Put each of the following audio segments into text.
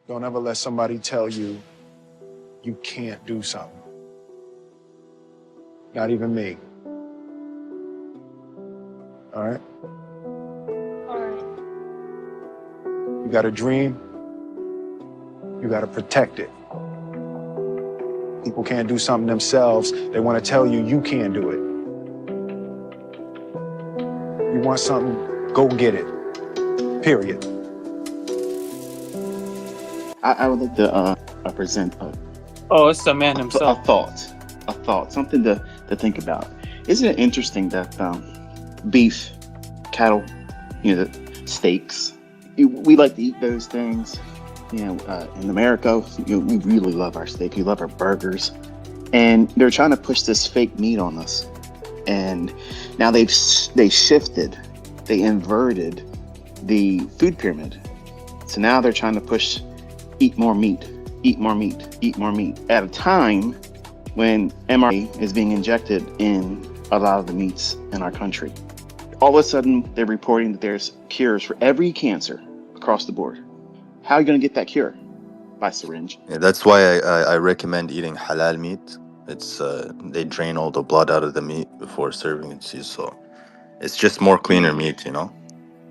Don't ever let somebody tell you you can't do something. Not even me. All right? All right. You got a dream, you got to protect it. People can't do something themselves. They want to tell you can't do it. You want something, go get it. Period. I would like to present It's the man a himself. thought, something to think about. Isn't it interesting that beef, cattle, the steaks, we like to eat those things. In America, we really love our steak. We love our burgers, and they're trying to push this fake meat on us. And now they shifted, they inverted the food pyramid. So now they're trying to push eat more meat, eat more meat, eat more meat at a time when mRNA is being injected in a lot of the meats in our country. All of a sudden, they're reporting that there's cures for every cancer across the board. How are you going to get that cure? By syringe. Yeah, that's why I recommend eating halal meat. It's they drain all the blood out of the meat before serving it to you, so it's just more cleaner meat,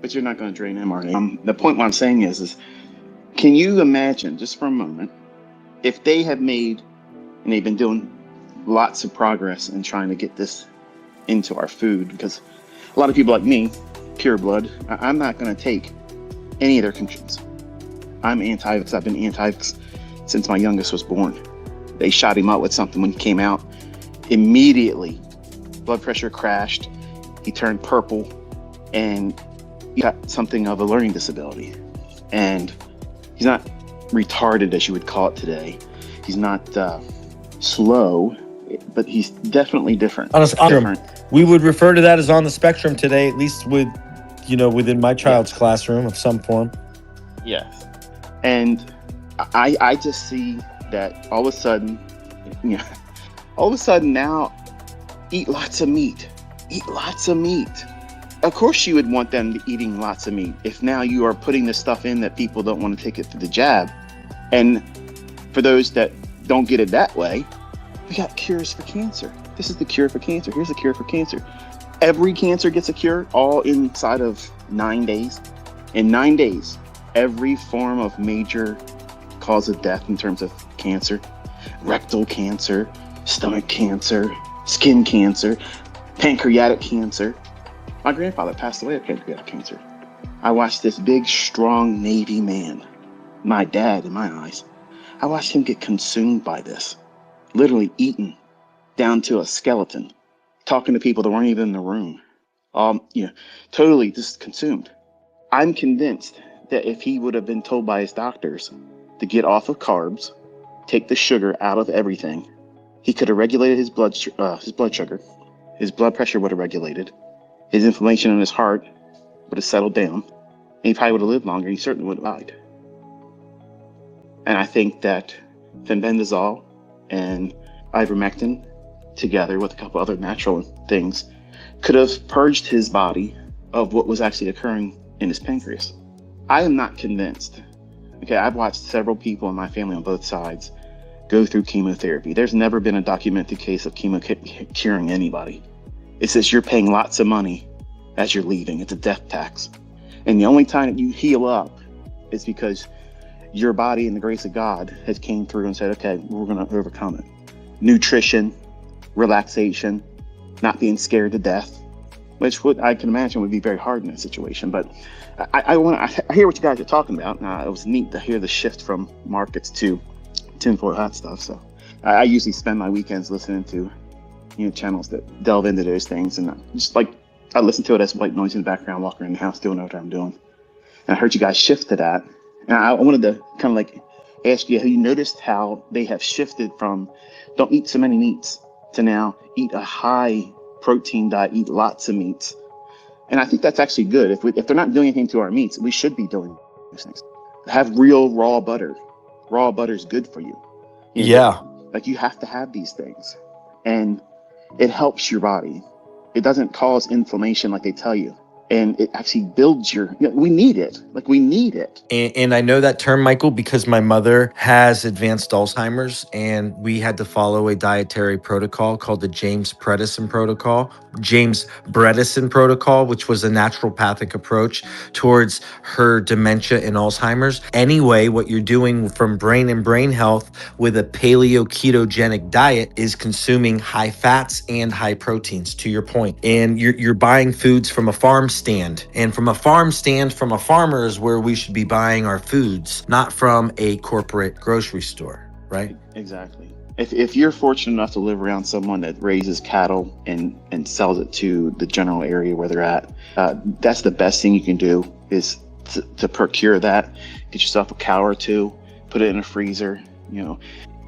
But you're not going to drain mRNA. The point what I'm saying is can you imagine, just for a moment, if they have made, and they've been doing lots of progress in trying to get this into our food, because a lot of people like me, pure blood, I'm not going to take any of their conclusions. I'm anti-vax. I've been anti-vax since my youngest was born. They shot him out with something when he came out. Immediately, blood pressure crashed. He turned purple, and he got something of a learning disability. And he's not retarded, as you would call it today. He's not slow, but he's definitely different. We would refer to that as on the spectrum today, at least within my child's classroom of some form. Yes. And I just see that all of a sudden now, eat lots of meat. Eat lots of meat. Of course you would want them to eating lots of meat if now you are putting this stuff in that people don't want to take it for the jab. And for those that don't get it that way, we got cures for cancer. This is the cure for cancer. Here's the cure for cancer. Every cancer gets a cure, all inside of 9 days. In 9 days, every form of major cause of death in terms of cancer, rectal cancer, stomach cancer, skin cancer, pancreatic cancer. My grandfather passed away of pancreatic cancer. I watched this big, strong Navy man, my dad in my eyes. I watched him get consumed by this, literally eaten down to a skeleton, talking to people that weren't even in the room, totally just consumed. I'm convinced that if he would have been told by his doctors to get off of carbs, take the sugar out of everything, he could have regulated his blood sugar, his blood pressure would have regulated, his inflammation in his heart would have settled down, and he probably would have lived longer. He certainly would have died. And I think that fenbendazole and ivermectin, together with a couple other natural things, could have purged his body of what was actually occurring in his pancreas. I am not convinced. Okay, I've watched several people in my family on both sides go through chemotherapy. There's never been a documented case of chemo curing anybody. It says you're paying lots of money as you're leaving. It's a death tax. And the only time that you heal up is because your body, in the grace of God, has came through and said, okay, we're going to overcome it. Nutrition, relaxation, not being scared to death, which I can imagine would be very hard in that situation. But I hear what you guys are talking about. It was neat to hear the shift from markets to tinfoil hat stuff. So I usually spend my weekends listening to channels that delve into those things, and I listen to it as white noise in the background, walking around the house doing whatever I'm doing. And I heard you guys shift to that, and I wanted to kind of ask you, have you noticed how they have shifted from don't eat so many meats to now eat a high protein diet, eat lots of meats? And I think that's actually good. If they're not doing anything to our meats, we should be doing those things. Have real raw butter. Raw butter is good for you. Yeah. You have to have these things, and it helps your body. It doesn't cause inflammation like they tell you. and it actually builds we need it. Like, we need it. And I know that term, Michael, because my mother has advanced Alzheimer's, and we had to follow a dietary protocol called the James Bredesen protocol, which was a naturopathic approach towards her dementia and Alzheimer's. Anyway, what you're doing from brain and brain health with a paleo ketogenic diet is consuming high fats and high proteins, to your point. And you're buying foods from a farm stand, and from a farm stand from a farmer is where we should be buying our foods, not from a corporate grocery store, right? Exactly. If you're fortunate enough to live around someone that raises cattle and sells it to the general area where they're at, that's the best thing you can do, is to procure that. Get yourself a cow or two, put it in a freezer.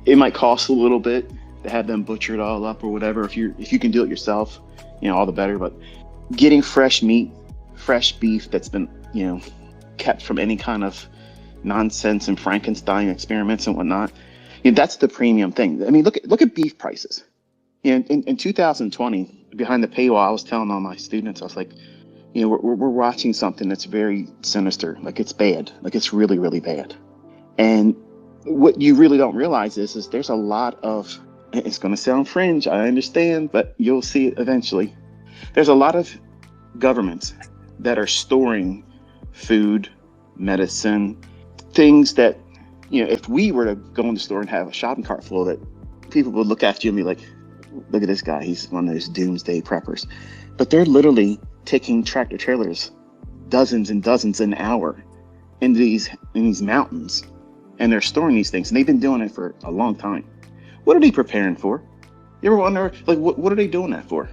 It might cost a little bit to have them butchered all up or whatever. If you can do it yourself, all the better. But getting fresh meat, fresh beef that's been kept from any kind of nonsense and Frankenstein experiments and whatnot, that's the premium thing. I mean, look at beef prices. In 2020, behind the paywall, I was telling all my students, I was like, we're watching something that's very sinister. Like, it's bad. Like, it's really, really bad. And what you really don't realize is there's a lot of, it's going to sound fringe, I understand, but you'll see it eventually. There's a lot of governments that are storing food, medicine, things that, if we were to go in the store and have a shopping cart full of it, people would look after you and be like, look at this guy, he's one of those doomsday preppers. But they're literally taking tractor trailers, dozens and dozens an hour, in these mountains, and they're storing these things, and they've been doing it for a long time. What are they preparing for? You ever wonder, like, what are they doing that for?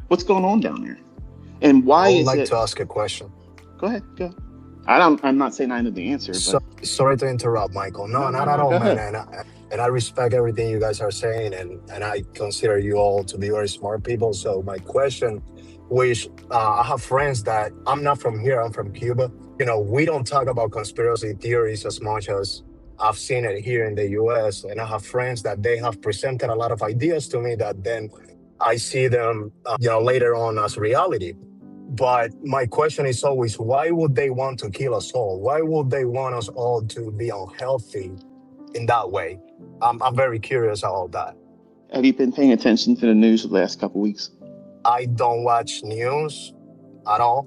What's going on down there? And why is it? I would like to ask a question. Go ahead, go. I'm not saying I know the answer, but sorry to interrupt, Michael. No, not at all, man. And I respect everything you guys are saying, and I consider you all to be very smart people. So my question, which I have friends that, I'm not from here, I'm from Cuba. We don't talk about conspiracy theories as much as I've seen it here in the US. And I have friends that they have presented a lot of ideas to me that then I see them, later on as reality. But my question is always, why would they want to kill us all? Why would they want us all to be unhealthy in that way? I'm very curious about that. Have you been paying attention to the news the last couple of weeks? I don't watch news at all.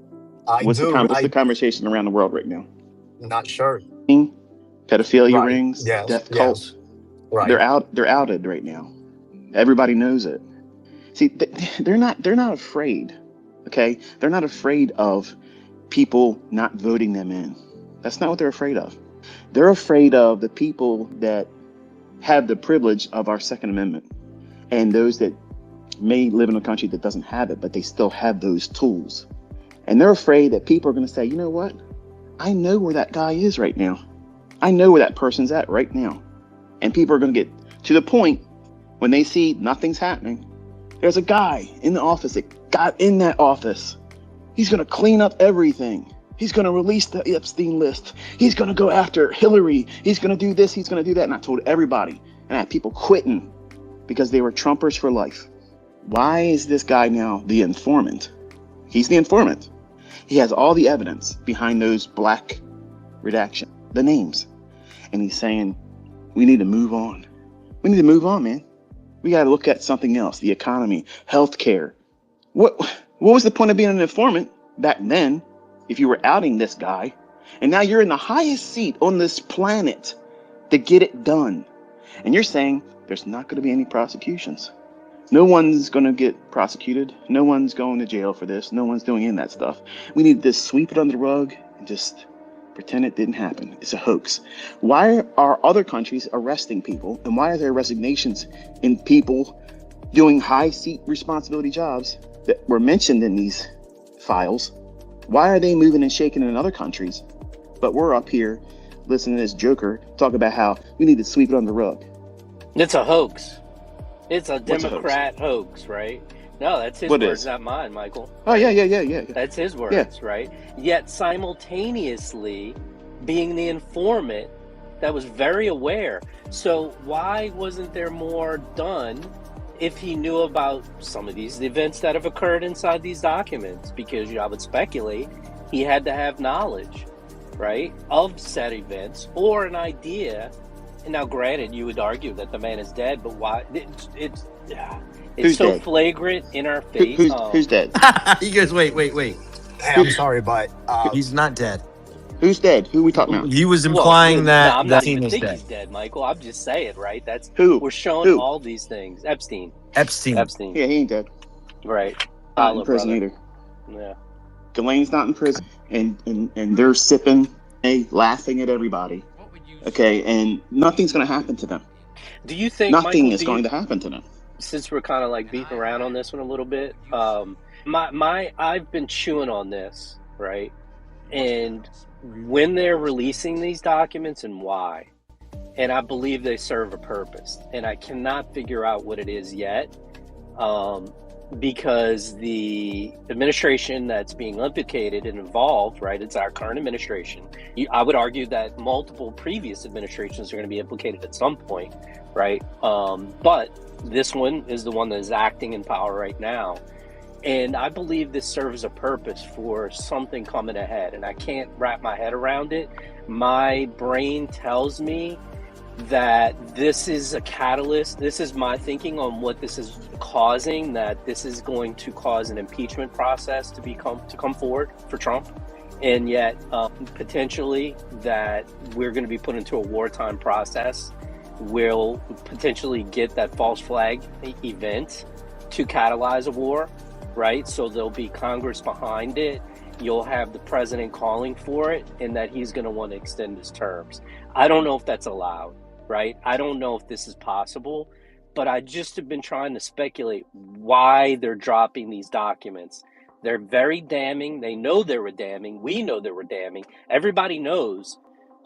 What's the conversation around the world right now? Not sure. Pedophilia rings, yes, death cults. Right. They're outed right now. Everybody knows it. See, they're not afraid. Okay, they're not afraid of people not voting them in. That's not what they're afraid of. They're afraid of the people that have the privilege of our Second Amendment, and those that may live in a country that doesn't have it, but they still have those tools. And they're afraid that people are going to say, you know what? I know where that guy is right now. I know where that person's at right now. And people are going to get to the point when they see nothing's happening. There's a guy in the office that got in that office. He's going to clean up everything. He's going to release the Epstein list. He's going to go after Hillary. He's going to do this. He's going to do that. And I told everybody. And I had people quitting because they were Trumpers for life. Why is this guy now the informant? He's the informant. He has all the evidence behind those black redactions, the names. And he's saying, we need to move on. We need to move on, man. We got to look at something else, the economy, healthcare. What was the point of being an informant back then if you were outing this guy? And now you're in the highest seat on this planet to get it done. And you're saying there's not going to be any prosecutions. No one's going to get prosecuted. No one's going to jail for this. No one's doing any of that stuff. We need to sweep it under the rug and just pretend it didn't happen. It's a hoax. Why are other countries arresting people? And why are there resignations in people doing high seat responsibility jobs that were mentioned in these files? Why are they moving and shaking in other countries? But we're up here listening to this joker talk about how we need to sweep it under the rug. It's a hoax. It's a What's Democrat hoax, right? No, that's his What words, is? not mine, Michael. Oh, yeah. That's his words, right? Yet simultaneously being the informant that was very aware. So why wasn't there more done if he knew about some of these events that have occurred inside these documents, because I would speculate he had to have knowledge, right, of said events or an idea. And now, granted, you would argue that the man is dead, but why? It's Who's so dead? flagrant in our face. Who's dead? You guys, wait. Hey, I'm sorry, but He's not dead. Who's dead? Who are we talking about? He was Well, implying no, that I'm that not team even is think dead. he's dead, Michael. I'm just saying, right? That's Who? we're showing Who? all these things. Epstein, Epstein. Yeah, he ain't dead. right? Not Holla, in prison brother. either. Yeah. Ghislaine's not in prison, and they're sipping, laughing at everybody. Okay, and nothing's going to happen to them. Do you think Nothing Michael, is going to happen to them. since we're kind of like beating around on this one a little bit, I've been chewing on this, right? And when they're releasing these documents and why, and I believe they serve a purpose, and I cannot figure out what it is yet, because the administration that's being implicated and involved, right, it's our current administration. I would argue that multiple previous administrations are going to be implicated at some point, right? But this one is the one that is acting in power right now. And I believe this serves a purpose for something coming ahead, and I can't wrap my head around it. My brain tells me that this is a catalyst. This is my thinking on what this is causing, that this is going to cause an impeachment process to come forward for Trump. And yet potentially that we're going to be put into a wartime process. We'll potentially get that false flag event to catalyze a war, right? So there'll be Congress behind it. You'll have the president calling for it, and that he's going to want to extend his terms. I don't know if that's allowed, right? I don't know if this is possible, but I just have been trying to speculate why they're dropping these documents. They're very damning. They know they were damning. We know they were damning. Everybody knows.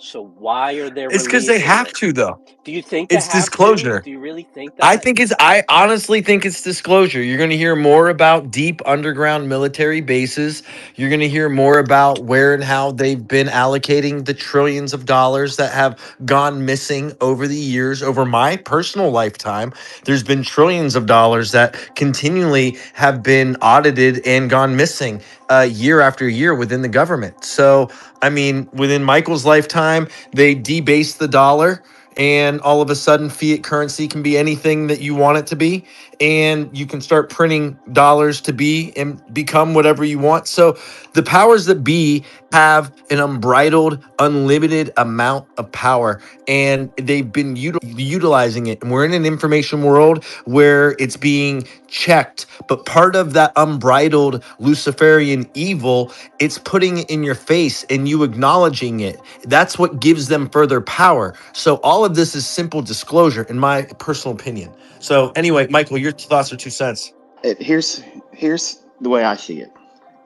So why are they It's because they releasing have it? to, though. Do you think they It's have disclosure. to? Do you really think that? I honestly think it's disclosure. You're going to hear more about deep underground military bases. You're going to hear more about where and how they've been allocating the trillions of dollars that have gone missing over the years. Over my personal lifetime, there's been trillions of dollars that continually have been audited and gone missing year after year within the government. So, I mean, within Michael's lifetime, they debased the dollar, and all of a sudden fiat currency can be anything that you want it to be, and you can start printing dollars to be and become whatever you want. So the powers that be have an unbridled, unlimited amount of power, and they've been utilizing it. And we're in an information world where it's being checked, but part of that unbridled Luciferian evil, it's putting it in your face and you acknowledging it. That's what gives them further power. So all of this is simple disclosure, in my personal opinion. So anyway, Michael, your thoughts are 2 cents. Here's the way I see it,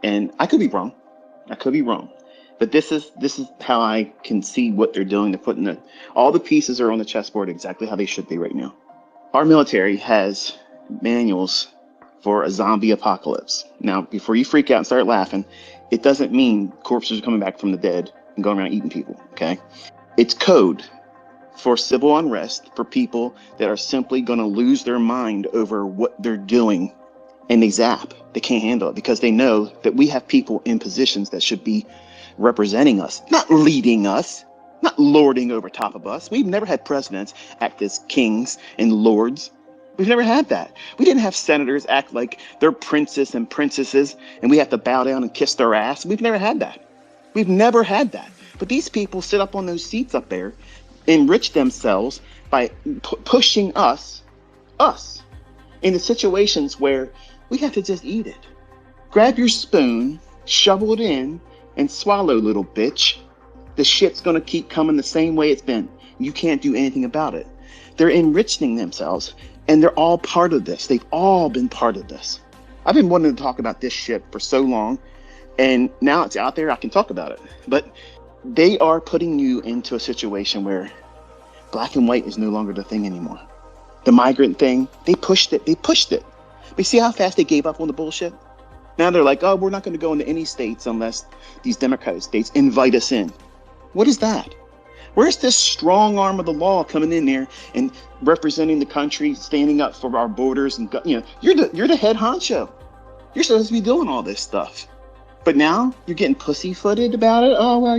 and I could be wrong. But this is how I can see what they're doing. They're putting all the pieces are on the chessboard exactly how they should be right now. Our military has manuals for a zombie apocalypse. Now, before you freak out and start laughing, it doesn't mean corpses are coming back from the dead and going around eating people, okay? It's code for civil unrest for people that are simply going to lose their mind over what they're doing, and they zap. They can't handle it because they know that we have people in positions that should be representing us, not leading us, not lording over top of us. We've never had presidents act as kings and lords. We've never had that. We didn't have senators act like they're princes and princesses and we have to bow down and kiss their ass. We've never had that. We've never had that. But these people sit up on those seats up there, enrich themselves by pushing us into situations where we have to just eat it. Grab your spoon, shovel it in, and swallow, little bitch. The shit's gonna keep coming the same way it's been. You can't do anything about it. They're enriching themselves, and they're all part of this. They've all been part of this. I've been wanting to talk about this shit for so long, and now it's out there, I can talk about it. But they are putting you into a situation where black and white is no longer the thing anymore. The migrant thing, they pushed it. But you see how fast they gave up on the bullshit? Now they're like, oh, we're not going to go into any states unless these Democratic states invite us in. What is that? Where's this strong arm of the law coming in there and representing the country, standing up for our borders? And you're the head honcho. You're supposed to be doing all this stuff. But now you're getting pussyfooted about it. Oh, well,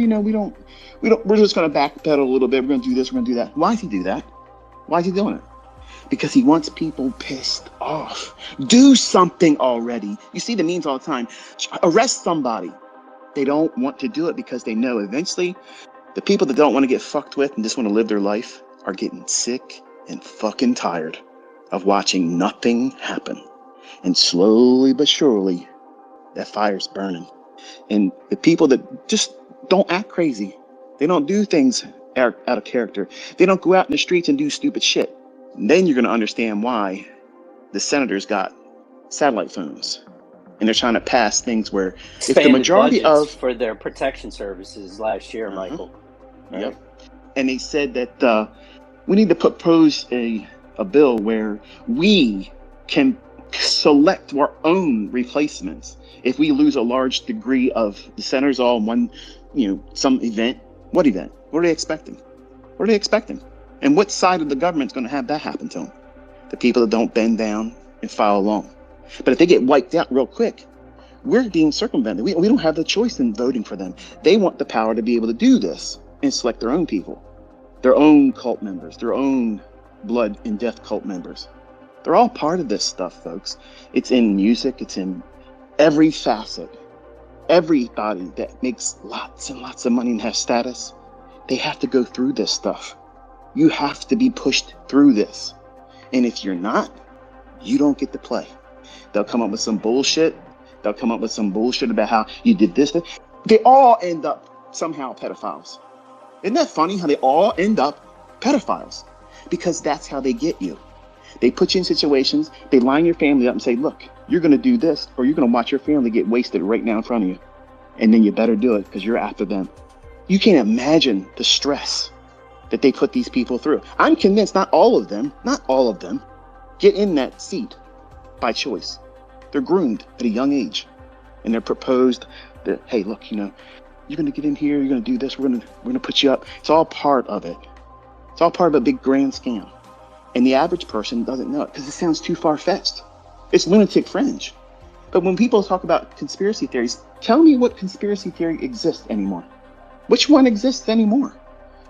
we're just going to backpedal a little bit. We're going to do this. We're going to do that. Why does he do that? Why is he doing it? Because he wants people pissed off. Do something already. You see the memes all the time. Arrest somebody. They don't want to do it because they know eventually the people that don't want to get fucked with and just want to live their life are getting sick and fucking tired of watching nothing happen. And slowly but surely, that fire's burning. And the people that just don't act crazy, they don't do things out of character, they don't go out in the streets and do stupid shit, and then you're going to understand why the senators got satellite phones. And they're trying to pass things where if the majority of for their protection services last year, Michael. Right? Yep. And they said that we need to propose a bill where we can select our own replacements. If we lose a large degree of the senators all in one, some event. What event? What are they expecting? What are they expecting? And what side of the government's going to have that happen to them? The people that don't bend down and follow along. But if they get wiped out real quick, we're being circumvented. We don't have the choice in voting for them. They want the power to be able to do this and select their own people, their own cult members, their own blood and death cult members. They're all part of this stuff, folks. It's in music. It's in every facet. Everybody that makes lots and lots of money and has status, they have to go through this stuff. You have to be pushed through this. And if you're not, you don't get to play. They'll come up with some bullshit. They'll come up with some bullshit about how you did this. They all end up somehow pedophiles. Isn't that funny how they all end up pedophiles? Because that's how they get you. They put you in situations, they line your family up and say, look, you're going to do this or you're going to watch your family get wasted right now in front of you. And then you better do it because you're after them. You can't imagine the stress that they put these people through. I'm convinced not all of them get in that seat by choice. They're groomed at a young age and they're proposed that, hey, look, you're going to get in here, you're going to do this, we're going to put you up. It's all part of it. It's all part of a big grand scam. And the average person doesn't know it because it sounds too far-fetched. It's lunatic fringe. But when people talk about conspiracy theories, tell me what conspiracy theory exists anymore. Which one exists anymore?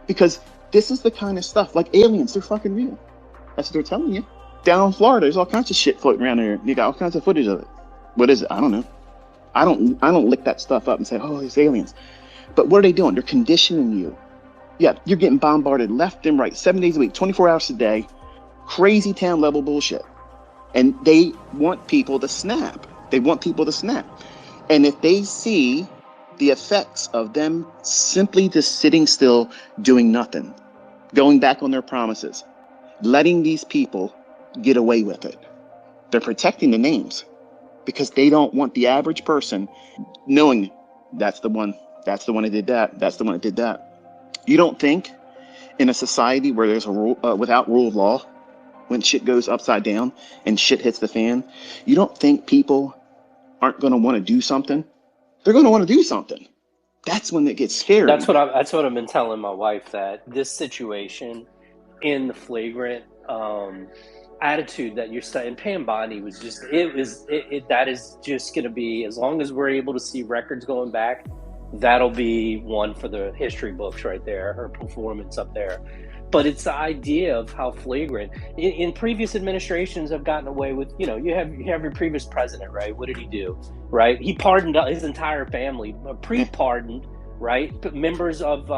Because this is the kind of stuff, like aliens, they're fucking real. That's what they're telling you. Down in Florida, there's all kinds of shit floating around there. You got all kinds of footage of it. What is it? I don't know. I don't lick that stuff up and say, oh, it's aliens. But what are they doing? They're conditioning you. Yeah, you're getting bombarded left and right, 7 days a week, 24 hours a day. Crazy town level bullshit. And they want people to snap. And if they see the effects of them simply just sitting still, doing nothing, going back on their promises, letting these people get away with it, they're protecting the names because they don't want the average person knowing that's the one that did that, that's the one that did that. You don't think in a society where there's a rule, without rule of law, when shit goes upside down and shit hits the fan, you don't think people aren't going to want to do something? They're going to want to do something. That's when it gets scary. That's what I've been telling my wife, that this situation in the flagrant attitude that you're saying, Pam Bondi was just, that is just going to be, as long as we're able to see records going back, that'll be one for the history books right there, her performance up there. But it's the idea of how flagrant. In previous administrations have gotten away with, you have your previous president, right? What did he do, right? He pardoned his entire family, pre-pardoned, right? Members of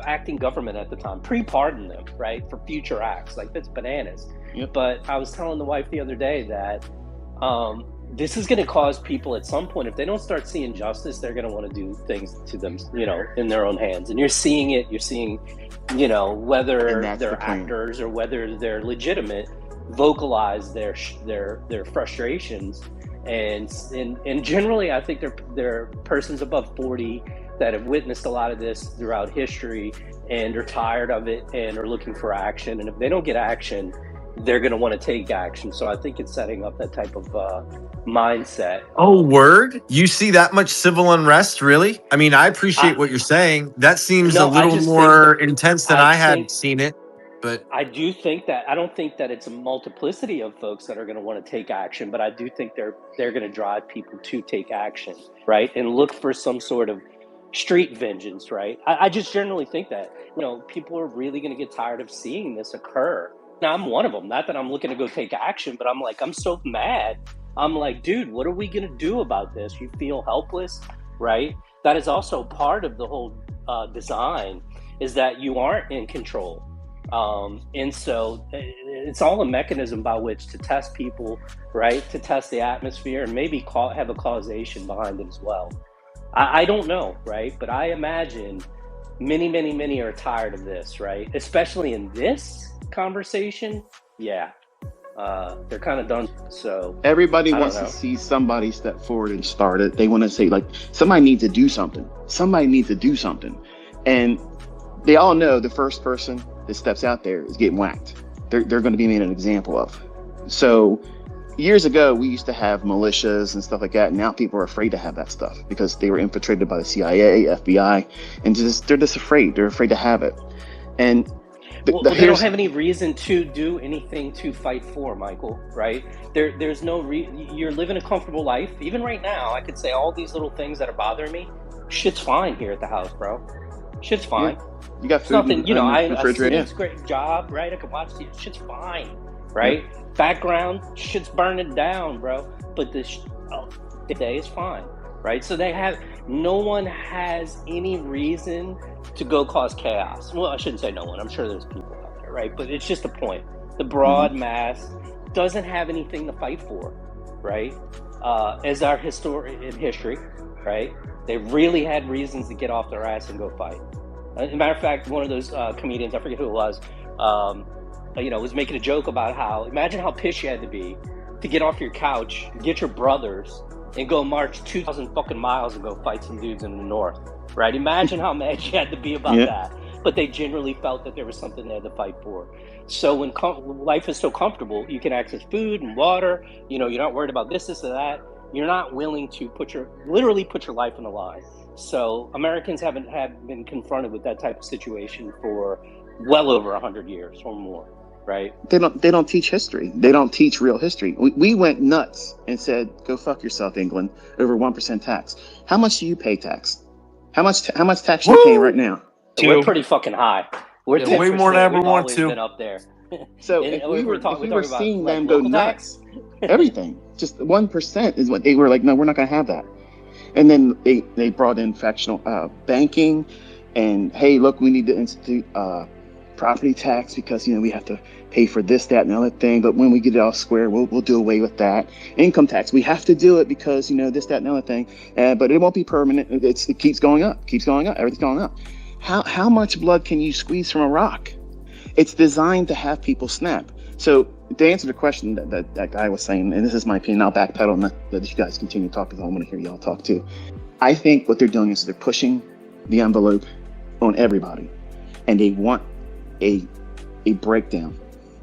acting government at the time, pre-pardoned them, right? For future acts. Like, that's bananas. Yep. But I was telling the wife the other day that this is going to cause people at some point, if they don't start seeing justice, they're going to want to do things to them, in their own hands. And you're seeing it. You're seeing, whether they're actors or whether they're legitimate, vocalize their frustrations. And generally, I think they're persons above 40 that have witnessed a lot of this throughout history and are tired of it and are looking for action. And if they don't get action, they're going to want to take action. So I think it's setting up that type of mindset. Oh, word? You see that much civil unrest, really? I mean, I appreciate what you're saying. That seems a little more intense than I had seen it. But I do think that I don't think that it's a multiplicity of folks that are going to want to take action, but I do think they're going to drive people to take action, right, and look for some sort of street vengeance, right? I just generally think that people are really going to get tired of seeing this occur. Now, I'm one of them. Not that I'm looking to go take action, but I'm like, I'm so mad. I'm like, dude, what are we going to do about this? You feel helpless, right? That is also part of the whole design, is that you aren't in control. And so it's all a mechanism by which to test people, right? To test the atmosphere and maybe have a causation behind it as well. I don't know, right? But I imagine many are tired of this, right? Especially in this conversation. Yeah. They're kind of done. So everybody wants to see somebody step forward and start it. They want to say, like, somebody needs to do something. Somebody needs to do something. And they all know the first person that steps out there is getting whacked. They're going to be made an example of. So years ago, we used to have militias and stuff like that. Now people are afraid to have that stuff because they were infiltrated by the CIA, FBI, and they're just afraid. They're afraid to have it. And they don't have any reason to do anything to fight for, Michael, right? There's no you're living a comfortable life. Even right now, I could say all these little things that are bothering me. Shit's fine here at the house, bro. Shit's fine. Yeah. You got food. Nothing, it's a great job, right? I can watch TV. Shit's fine, right? Yeah. Background, shit's burning down, bro. But the day is fine, right? So no one has any reason to go cause chaos. Well, I shouldn't say no one. I'm sure there's people out there, right? But it's just a point. The broad mass doesn't have anything to fight for, right? As our history, right? They really had reasons to get off their ass and go fight. As a matter of fact, one of those comedians, I forget who it was, was making a joke about imagine how pissed you had to be to get off your couch, get your brothers, and go march 2,000 fucking miles and go fight some dudes in the north, right? Imagine how mad you had to be about that. But they generally felt that there was something they had to fight for. So when life is so comfortable, you can access food and water, you're not worried about this or that. You're not willing to literally put your life on the line. So Americans have been confronted with that type of situation for well over 100 years or more, right? They don't teach history. They don't teach real history. We went nuts and said, "Go fuck yourself, England," over 1% tax. How much do you pay tax? How much tax are you paying right now? We're pretty fucking high. We're way more than I ever want to. Been up there. So if we were seeing them go nuts, everything, just 1% is what they were like. No, we're not going to have that. And then they brought in fractional banking, and hey, look, we need to institute property tax because we have to pay for this, that, and the other thing. But when we get it all square, we'll do away with that. Income tax, we have to do it because this, that, and the other thing. But it won't be permanent. It keeps going up, everything's going up. How much blood can you squeeze from a rock? It's designed to have people snap. So to answer the question that guy was saying, and this is my opinion, I'll backpedal and let you guys continue to talk because I want to hear y'all talk too. I think what they're doing is they're pushing the envelope on everybody, and they want a breakdown.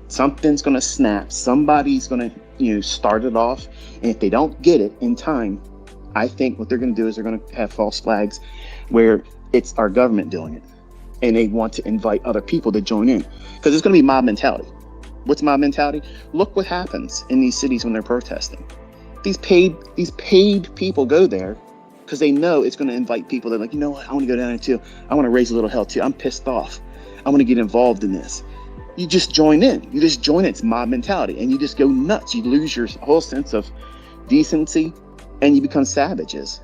Something's going to snap. Somebody's going to start it off, and if they don't get it in time, I think what they're going to do is they're going to have false flags where it's our government doing it, and they want to invite other people to join in because it's going to be mob mentality. What's mob mentality? Look what happens in these cities when they're protesting. These paid people go there because they know it's going to invite people. They're like, you know what? I want to go down there too. I want to raise a little hell too. I'm pissed off. I want to get involved in this. You just join in. It's mob mentality, and you just go nuts. You lose your whole sense of decency, and you become savages.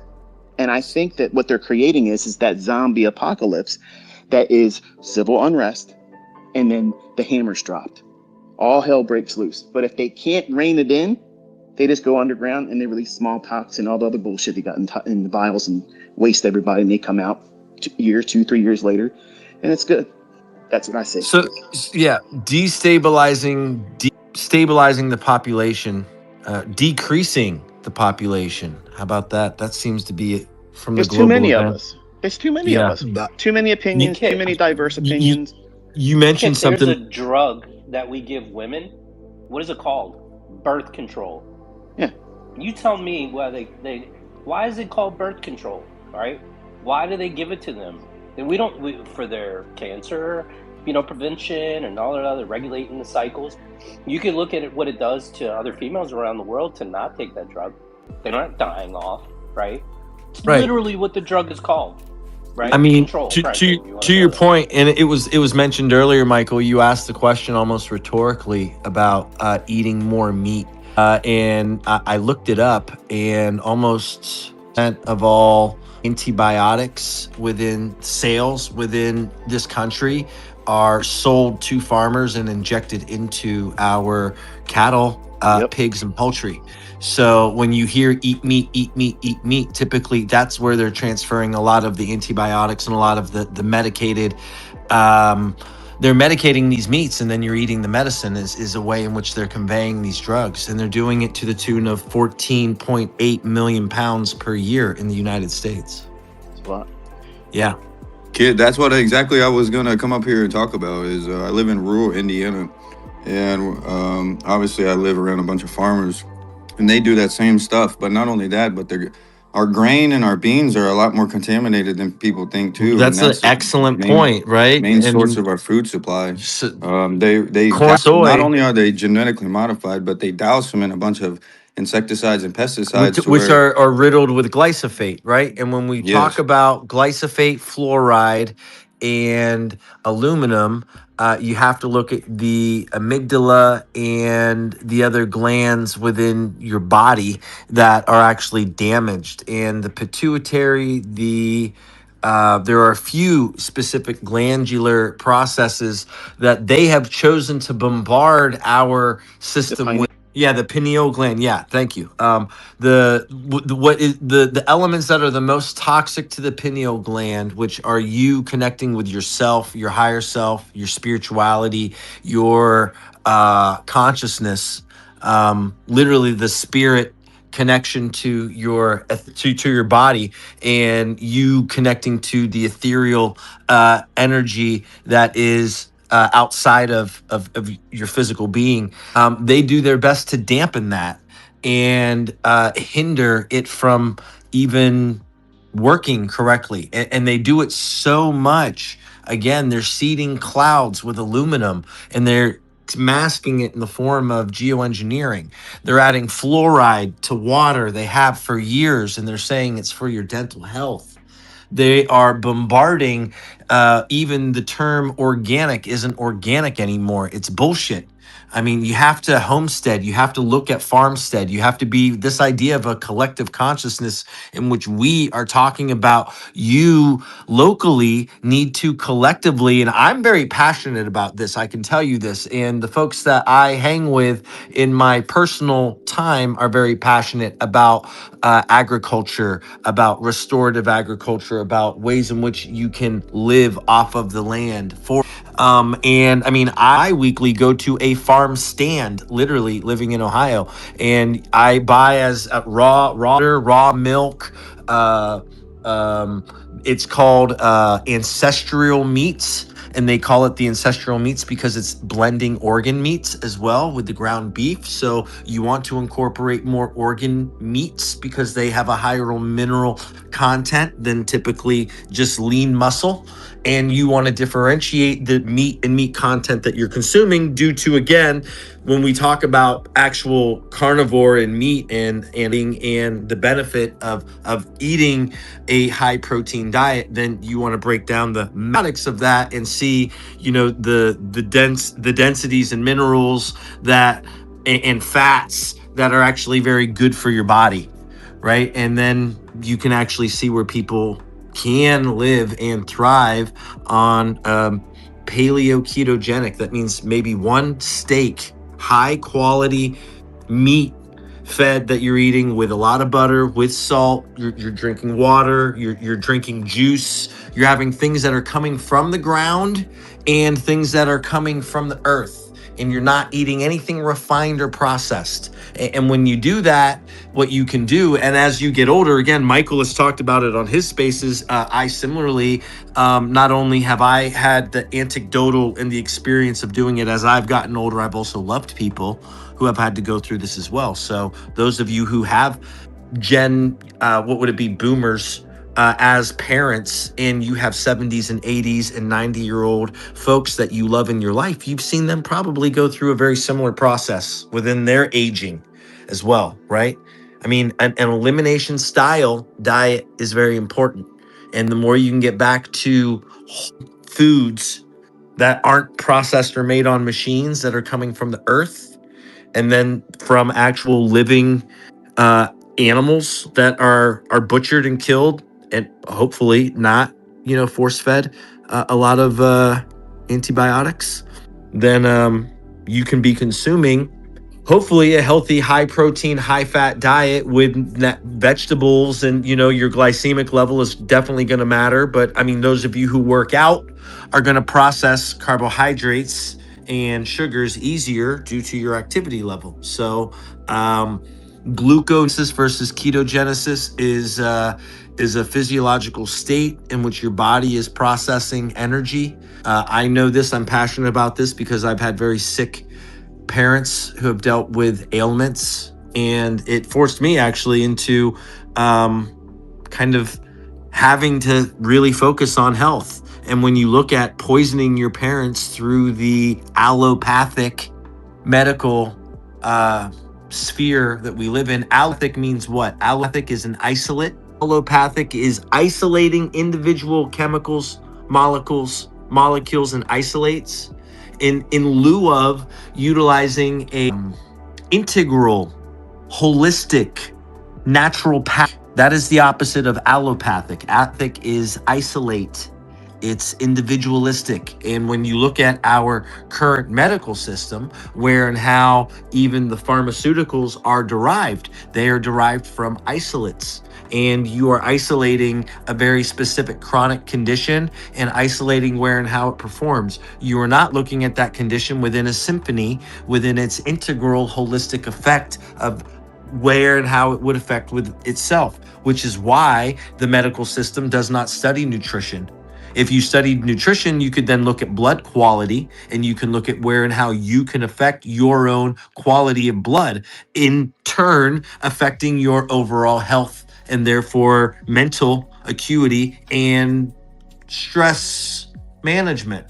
And I think that what they're creating is that zombie apocalypse that is civil unrest, and then the hammer's dropped. All hell breaks loose. But if they can't rein it in, they just go underground and they release smallpox and all the other bullshit they got in the vials and waste everybody, and they come out 2, 3 years later, and it's good. That's what I say. So, yeah, stabilizing the population, decreasing the population. How about that? That seems to be it from the global event. There's too many of us. Too many opinions, too many diverse opinions. You mentioned something. There's a drug that we give women What is it called? Birth control. Yeah. You tell me why why is it called birth control? Right? Why do they give it to them? And for their cancer, prevention and all that other regulating the cycles. You can look at it, what it does to other females around the world to not take that drug. They're not dying off, right? It's Right. literally what the drug is called, right? I mean, Control. to your point, and it was mentioned earlier, Michael. You asked the question almost rhetorically about eating more meat, and I looked it up, and almost of all antibiotics within sales within this country are sold to farmers and injected into our cattle, Yep. pigs, and poultry. So when you hear eat meat, eat meat, eat meat, typically that's where they're transferring a lot of the antibiotics and a lot of the medicated. They're medicating these meats, and then you're eating the medicine is a way in which they're conveying these drugs. And they're doing it to the tune of 14.8 million pounds per year in the United States. That's a lot. Yeah. Kid, that's what exactly I was gonna come up here and talk about. Is I live in rural Indiana, and obviously I live around a bunch of farmers, and they do that same stuff. But not only that, but our grain and our beans are a lot more contaminated than people think too. That's and an excellent point, right? Main And source of our food supply. so, They corn, soy, not only are they genetically modified, but they douse them in a bunch of insecticides and pesticides, which are riddled with glyphosate, right? And when we talk Yes. about glyphosate, fluoride, and aluminum, you have to look at the amygdala and the other glands within your body that are actually damaged, and the pituitary, there are a few specific glandular processes that they have chosen to bombard our system with. Yeah, the pineal gland. Yeah, thank you. The elements that are the most toxic to the pineal gland, which are you connecting with yourself, your higher self, your spirituality, your consciousness, literally the spirit connection to your body, and you connecting to the ethereal energy that is outside of your physical being. They do their best to dampen that and hinder it from even working correctly. And they do it so much. Again, they're seeding clouds with aluminum, and they're masking it in the form of geoengineering. They're adding fluoride to water they have for years, and they're saying it's for your dental health. They are bombarding, even the term organic isn't organic anymore. It's bullshit. I mean, you have to homestead, you have to look at farmstead, you have to be this idea of a collective consciousness in which we are talking about you locally need to collectively, and I'm very passionate about this, I can tell you this, and the folks that I hang with in my personal time are very passionate about agriculture, about restorative agriculture, about ways in which you can live off of the land. And I mean, I weekly go to a farm stand, literally living in Ohio, and I buy as raw milk. It's called ancestral meats, and they call it the ancestral meats because it's blending organ meats as well with the ground beef. So you want to incorporate more organ meats because they have a higher mineral content than typically just lean muscle. And you want to differentiate the meat and meat content that you're consuming due to, again, when we talk about actual carnivore and meat and the benefit of eating a high protein diet, then you want to break down the mathematics of that and see, the densities and minerals that and fats that are actually very good for your body, right? And then you can actually see where people can live and thrive on paleo ketogenic. That means maybe one steak, high quality meat fed that you're eating with a lot of butter, with salt, you're drinking water, you're drinking juice, you're having things that are coming from the ground and things that are coming from the earth. and you're not eating anything refined or processed. And when you do that, what you can do, and as you get older, again, Michael has talked about it on his spaces. I similarly, not only have I had the anecdotal and the experience of doing it as I've gotten older, I've also loved people who have had to go through this as well. So those of you who have what would it be, boomers, as parents, and you have 70s and 80s and 90-year-old folks that you love in your life, you've seen them probably go through a very similar process within their aging as well, right? I mean, an elimination style diet is very important. And the more you can get back to foods that aren't processed or made on machines, that are coming from the earth, and then from actual living animals that are butchered and killed, and hopefully not, force fed a lot of antibiotics, then you can be consuming hopefully a healthy, high protein, high fat diet with vegetables. And your glycemic level is definitely going to matter. But I mean, those of you who work out are going to process carbohydrates and sugars easier due to your activity level. So gluconesis versus ketogenesis is a physiological state in which your body is processing energy. I know this. I'm passionate about this because I've had very sick parents who have dealt with ailments, and it forced me actually into kind of having to really focus on health. And when you look at poisoning your parents through the allopathic medical sphere that we live in, allopathic means what? Allopathic is an isolate. Allopathic is isolating individual chemicals, molecules, and isolates in lieu of utilizing a integral, holistic, natural path. That is the opposite of allopathic. Allopathic is isolate. It's individualistic. And when you look at our current medical system, where and how even the pharmaceuticals are derived, they are derived from isolates. And you are isolating a very specific chronic condition and isolating where and how it performs. You are not looking at that condition within a symphony, within its integral holistic effect of where and how it would affect with itself, which is why the medical system does not study nutrition. If you studied nutrition, you could then look at blood quality, and you can look at where and how you can affect your own quality of blood, in turn affecting your overall health and therefore mental acuity and stress management,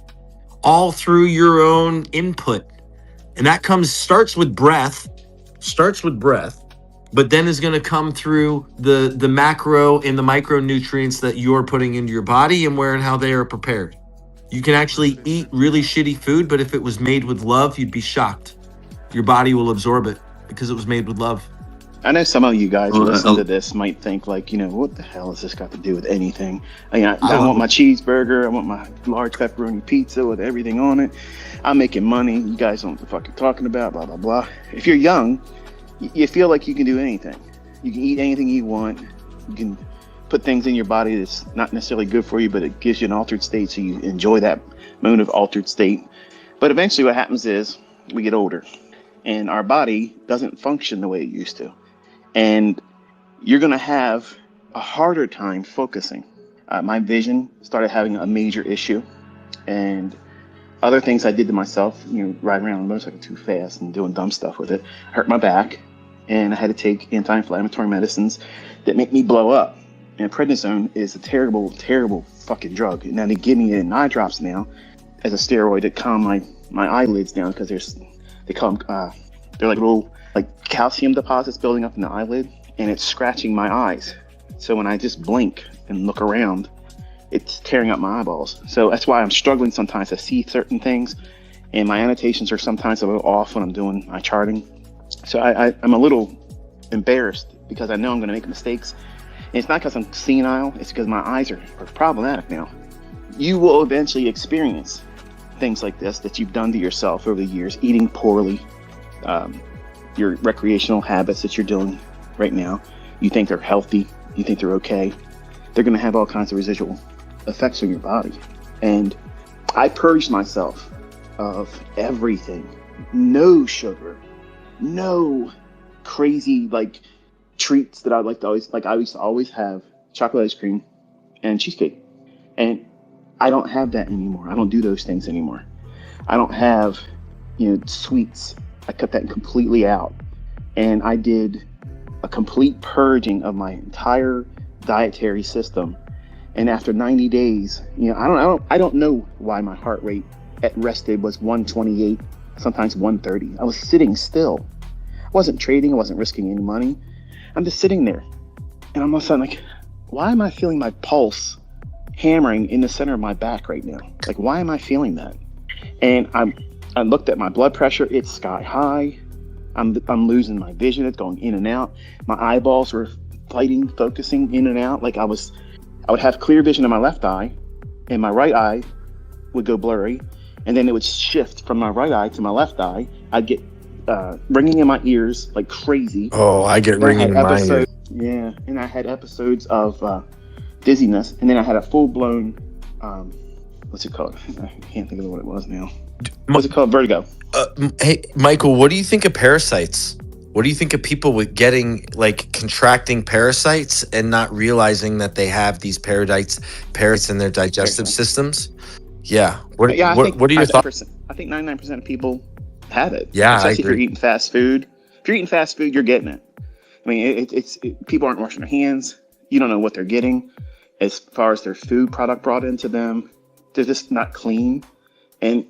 all through your own input. And that starts with breath, but then is going to come through the macro and the micronutrients that you're putting into your body and where and how they are prepared. You can actually eat really shitty food, but if it was made with love, you'd be shocked. Your body will absorb it because it was made with love. I know some of you guys who listen to this might think like, what the hell has this got to do with anything? I want my cheeseburger. I want my large pepperoni pizza with everything on it. I'm making money. You guys don't know what the fuck you're talking about, blah, blah, blah. If you're young, you feel like you can do anything. You can eat anything you want. You can put things in your body that's not necessarily good for you, but it gives you an altered state, so you enjoy that moment of altered state. But eventually what happens is we get older and our body doesn't function the way it used to. And you're going to have a harder time focusing. My vision started having a major issue, and other things I did to myself, riding around on a motorcycle too fast and doing dumb stuff with it, hurt my back, and I had to take anti-inflammatory medicines that make me blow up. And prednisone is a terrible, terrible fucking drug. Now they give me it in eye drops now as a steroid to calm my eyelids down, because they call them, they're like little calcium deposits building up in the eyelid, and it's scratching my eyes. So when I just blink and look around, it's tearing up my eyeballs. So that's why I'm struggling sometimes to see certain things, and my annotations are sometimes a little off when I'm doing my charting. So I'm a little embarrassed because I know I'm going to make mistakes. And it's not because I'm senile, it's because my eyes are problematic now. You will eventually experience things like this that you've done to yourself over the years, eating poorly, your recreational habits that you're doing right now. You think they're healthy, you think they're okay. They're going to have all kinds of residual effects on your body. And I purged myself of everything no sugar, no crazy like treats that I like to always like. I used to always have chocolate ice cream and cheesecake, and I don't have that anymore. I don't do those things anymore. I don't have, sweets. I cut that completely out, and I did a complete purging of my entire dietary system. And after 90 days, I don't know why my heart rate at rested was 128, sometimes 130. I was sitting still. I wasn't trading. I wasn't risking any money. I'm just sitting there, and I'm all of a sudden like, why am I feeling my pulse hammering in the center of my back right now? Like, why am I feeling that? And I looked at my blood pressure. It's sky high. I'm losing my vision. It's going in and out. My eyeballs were fighting, focusing in and out. Like I would have clear vision in my left eye, and my right eye would go blurry, and then it would shift from my right eye to my left eye. I'd get ringing in my ears like crazy. Oh, I get ringing in my ears. Yeah, and I had episodes of dizziness, and then I had a full-blown, what's it called? I can't think of what it was now. What's it called? Vertigo. Hey, Michael, what do you think of parasites? What do you think of people with contracting parasites and not realizing that they have these parasites in their digestive systems? Yeah. What are your thoughts? I think 99% of people have it. Yeah, especially I agree. If you're eating fast food. If you're eating fast food, you're getting it. I mean, people aren't washing their hands. You don't know what they're getting as far as their food product brought into them. They're just not clean. And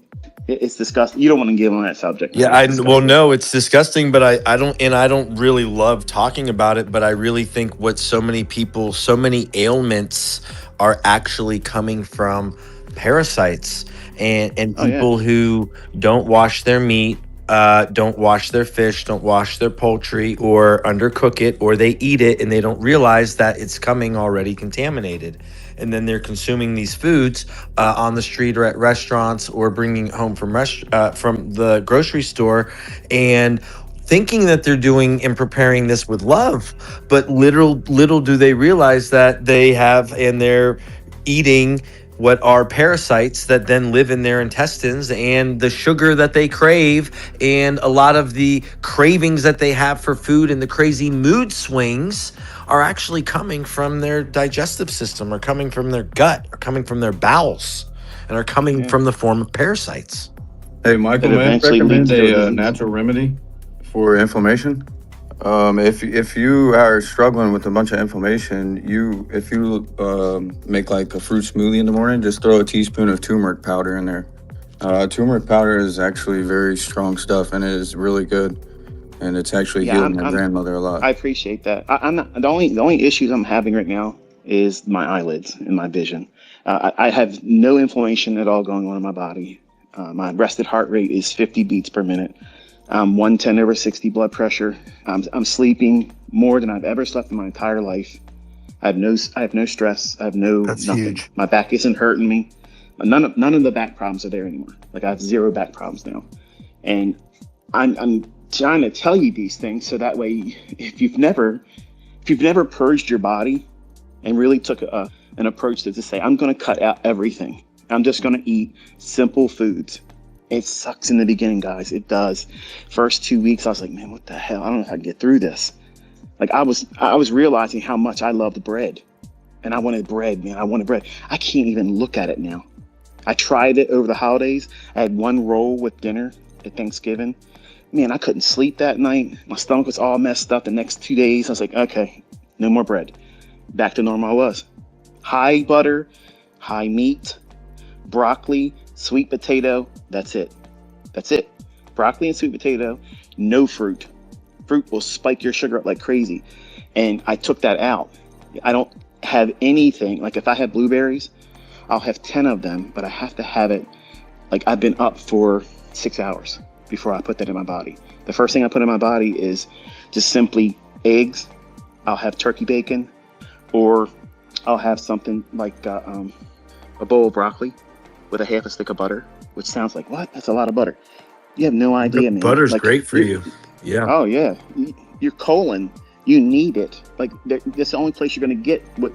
it's disgusting. You don't want to get on that subject. Yeah, no, it's disgusting, but I don't really love talking about it, but I really think what so many ailments are actually coming from parasites and people who don't wash their meat, don't wash their fish, don't wash their poultry, or undercook it, or they eat it and they don't realize that it's coming already contaminated. And then they're consuming these foods on the street or at restaurants, or bringing it home from the grocery store, and thinking that they're doing and preparing this with love. But little do they realize that they have, and they're eating what are parasites that then live in their intestines, and the sugar that they crave, and a lot of the cravings that they have for food, and the crazy mood swings are actually coming from their digestive system, or coming from their gut, or coming from their bowels, and are coming from the form of parasites. Hey, Michael, may I recommend a natural remedy for inflammation? If you are struggling with a bunch of inflammation, if you make like a fruit smoothie in the morning, just throw a teaspoon of turmeric powder in there. Turmeric powder is actually very strong stuff, and it is really good. And it's actually healed my grandmother a lot. I appreciate that. I'm not the only issues I'm having right now is my eyelids and my vision. I have no inflammation at all going on in my body. My rested heart rate is 50 beats per minute. 110/60 blood pressure. I'm sleeping more than I've ever slept in my entire life. I have no stress. I have nothing. Huge. My back isn't hurting me. None of the back problems are there anymore. Like I have zero back problems now, and I'm trying to tell you these things so that way, if you've never purged your body and really took an approach to say, I'm going to cut out everything. I'm just going to eat simple foods. It sucks in the beginning, guys. It does. First 2 weeks, I was like, man, what the hell? I don't know if I can get through this. Like I was realizing how much I loved bread, and I wanted bread, man. I wanted bread. I can't even look at it now. I tried it over the holidays. I had one roll with dinner at Thanksgiving. Man, I couldn't sleep that night. My stomach was all messed up. The next 2 days, I was like, okay, no more bread. Back to normal I was. High butter, high meat, broccoli, sweet potato. That's it. Broccoli and sweet potato, no fruit. Fruit will spike your sugar up like crazy. And I took that out. I don't have anything. Like if I have blueberries, I'll have 10 of them, but I have to have it. Like I've been up for 6 hours before I put that in my body. The first thing I put in my body is just simply eggs. I'll have turkey bacon, or I'll have something like a bowl of broccoli with a half a stick of butter, which sounds like, what? That's a lot of butter. You have no idea, man. Butter's like, great for you. Yeah. Oh, yeah. Your colon, you need it. Like, that's the only place you're going to get what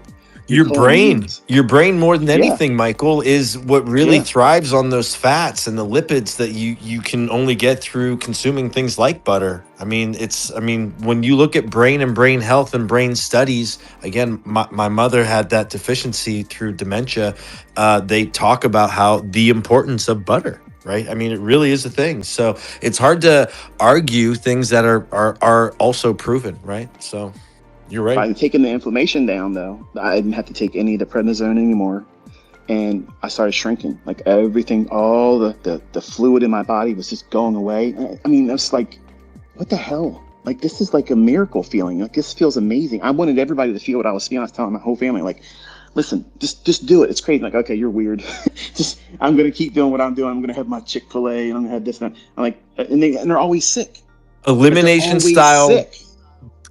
Your brain more than Yeah, anything, Michael, is what really yeah. thrives on those fats and the lipids that you can only get through consuming things like butter. When you look at brain and brain health and brain studies, again, my mother had that deficiency through dementia. They talk about how the importance of butter, right? I mean, it really is a thing. So it's hard to argue things that are also proven, right? So you're right. By taking the inflammation down, though, I didn't have to take any of the prednisone anymore. And I started shrinking. Like everything, all the fluid in my body was just going away. I mean, it's like, what the hell? Like, this is like a miracle feeling. Like, this feels amazing. I wanted everybody to feel what I was feeling. I was telling my whole family, like, listen, just do it. It's crazy. Like, okay, you're weird. I'm going to keep doing what I'm doing. I'm going to have my Chick-fil-A and I'm going to have this and that. I'm like, and they're always sick. Elimination Always style. sick.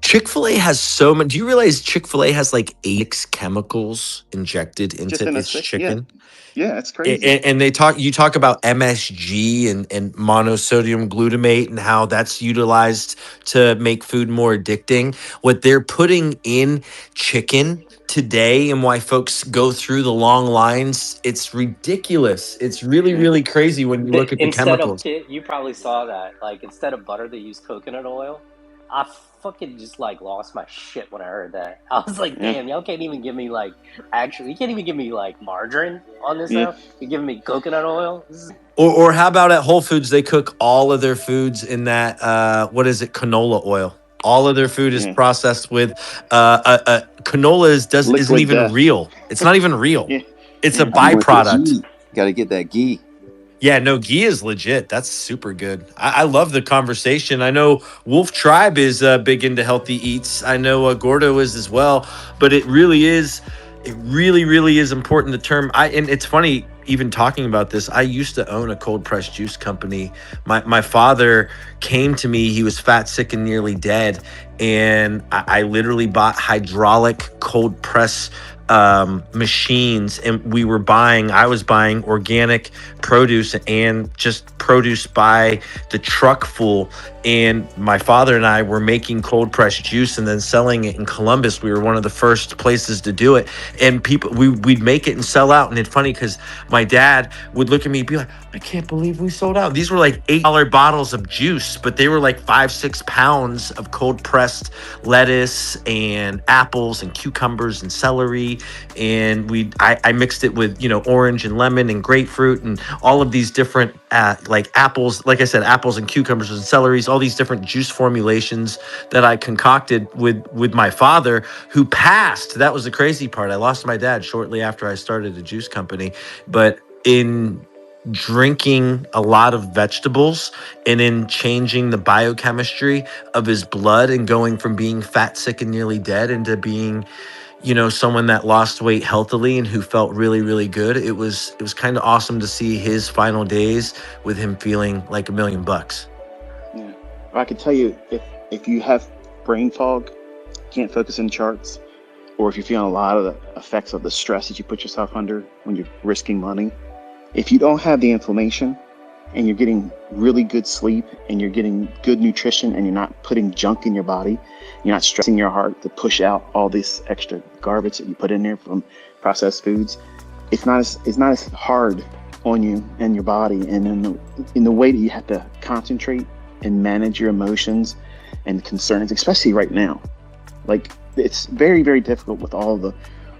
Chick-fil-A has so many. Do you realize Chick-fil-A has like 8 chemicals injected Just into in a its sick, chicken? yeah, it's crazy. And you talk about MSG and monosodium glutamate and how that's utilized to make food more addicting. What they're putting in chicken today and why folks go through the long lines, it's ridiculous. It's really, Yeah. really crazy when you look at the Instead of chemicals. you probably saw that. Like instead of butter, they use coconut oil. I fucking just like lost my shit when I heard that. I was like, Yeah. damn, y'all can't even give me like you can't even give me like margarine on this Yeah. now. You're giving me coconut oil. Or how about at Whole Foods, they cook all of their foods in that, canola oil. All of their food is Yeah. processed with canola isn't Liquid even death. real. It's not even real. Yeah. It's Yeah. a You want the byproduct. ghee. Got to get that ghee. Yeah, no, ghee is legit. That's super good. I love the conversation. I know Wolf Tribe is big into healthy eats. I know Gordo is as well. But it really really is important. The term, and it's funny even talking about this. I used to own a cold pressed juice company. My father came to me. He was fat, sick, and nearly dead. And I literally bought hydraulic cold press machines, and I was buying organic produce and just produce by the truck full. And my father and I were making cold pressed juice and then selling it in Columbus. We were one of the first places to do it. And we'd make it and sell out. And it's funny because my dad would look at me and be like, I can't believe we sold out. These were like $8 bottles of juice, but they were like 5-6 pounds of cold pressed lettuce and apples and cucumbers and celery. And I mixed it with, orange and lemon and grapefruit and all of these different like apples, like I said, apples and cucumbers and celeries, all these different juice formulations that I concocted with my father, who passed. That was the crazy part. I lost my dad shortly after I started a juice company, but in drinking a lot of vegetables and in changing the biochemistry of his blood and going from being fat, sick, and nearly dead into being, someone that lost weight healthily and who felt really, really good. It was kind of awesome to see his final days with him feeling like $1 million. Yeah. I can tell you, if you have brain fog, can't focus in charts, or if you're feeling a lot of the effects of the stress that you put yourself under when you're risking money, if you don't have the inflammation and you're getting really good sleep and you're getting good nutrition and you're not putting junk in your body, you're not stressing your heart to push out all this extra garbage that you put in there from processed foods, it's not as hard on you and your body. And in the way that you have to concentrate and manage your emotions and concerns, especially right now. Like, it's very, very difficult with all the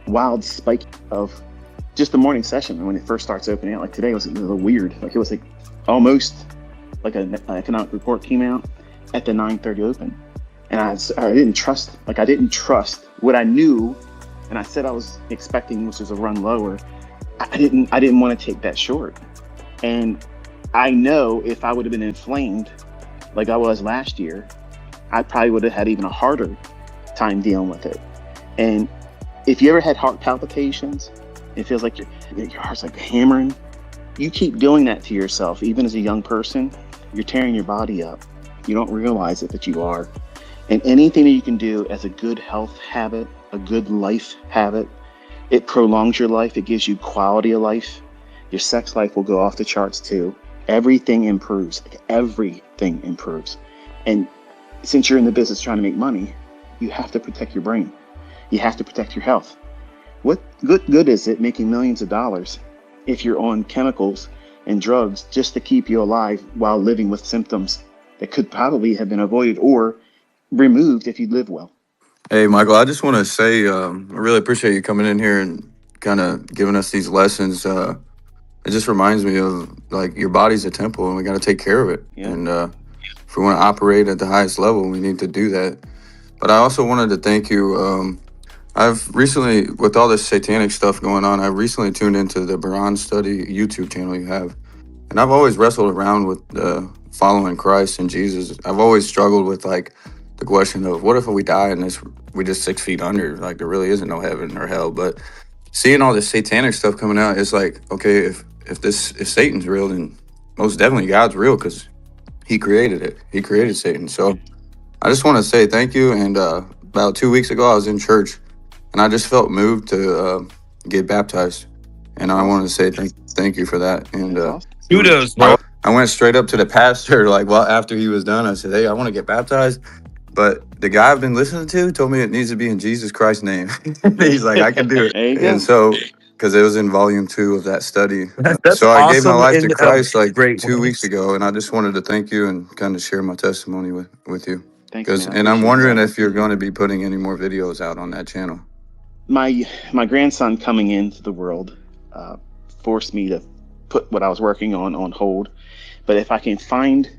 wild spike of just the morning session. When it first starts opening out, like today was a little weird. Like, it was like almost like an economic report came out at the 9:30 open. And I didn't trust what I knew. And I said I was expecting, which was a run lower. I didn't want to take that short. And I know if I would have been inflamed like I was last year, I probably would have had even a harder time dealing with it. And if you ever had heart palpitations, it feels like your heart's like hammering. You keep doing that to yourself, even as a young person, you're tearing your body up. You don't realize it, but you are. And anything that you can do as a good health habit, a good life habit, it prolongs your life. It gives you quality of life. Your sex life will go off the charts too. Everything improves. Everything improves. And since you're in the business trying to make money, you have to protect your brain. You have to protect your health. What good is it making millions of dollars if you're on chemicals and drugs just to keep you alive while living with symptoms that could probably have been avoided or removed if you live well? Hey, Michael, I just want to say I really appreciate you coming in here and kind of giving us these lessons. It just reminds me of like your body's a temple and we got to take care of it. Yeah. And if we want to operate at the highest level, we need to do that. But I also wanted to thank you. I've recently, with all this satanic stuff going on, I've recently tuned into the Baran Study YouTube channel you have. And I've always wrestled around with following Christ and Jesus. I've always struggled with like the question of what if we die and we just 6 feet under, like there really isn't no heaven or hell. But seeing all this satanic stuff coming out, it's like, okay, if Satan's real, then most definitely God's real because he created it. He created Satan. So I just want to say thank you. And about 2 weeks ago, I was in church and I just felt moved to get baptized. And I want to say thank you for that. And Kudos, bro. I went straight up to the pastor, like, well, after he was done, I said, hey, I want to get baptized. But the guy I've been listening to told me it needs to be in Jesus Christ's name. He's like, I can do it. There you go. And so, because it was in volume 2 of that study. That's So I gave my awesome life to and Christ like great. 2 weeks ago. And I just wanted to thank you and kind of share my testimony with you. Thanks, man. I And I'm appreciate wondering that. if you're going to be putting any more videos out on that channel. My grandson coming into the world forced me to put what I was working on hold. But if I can find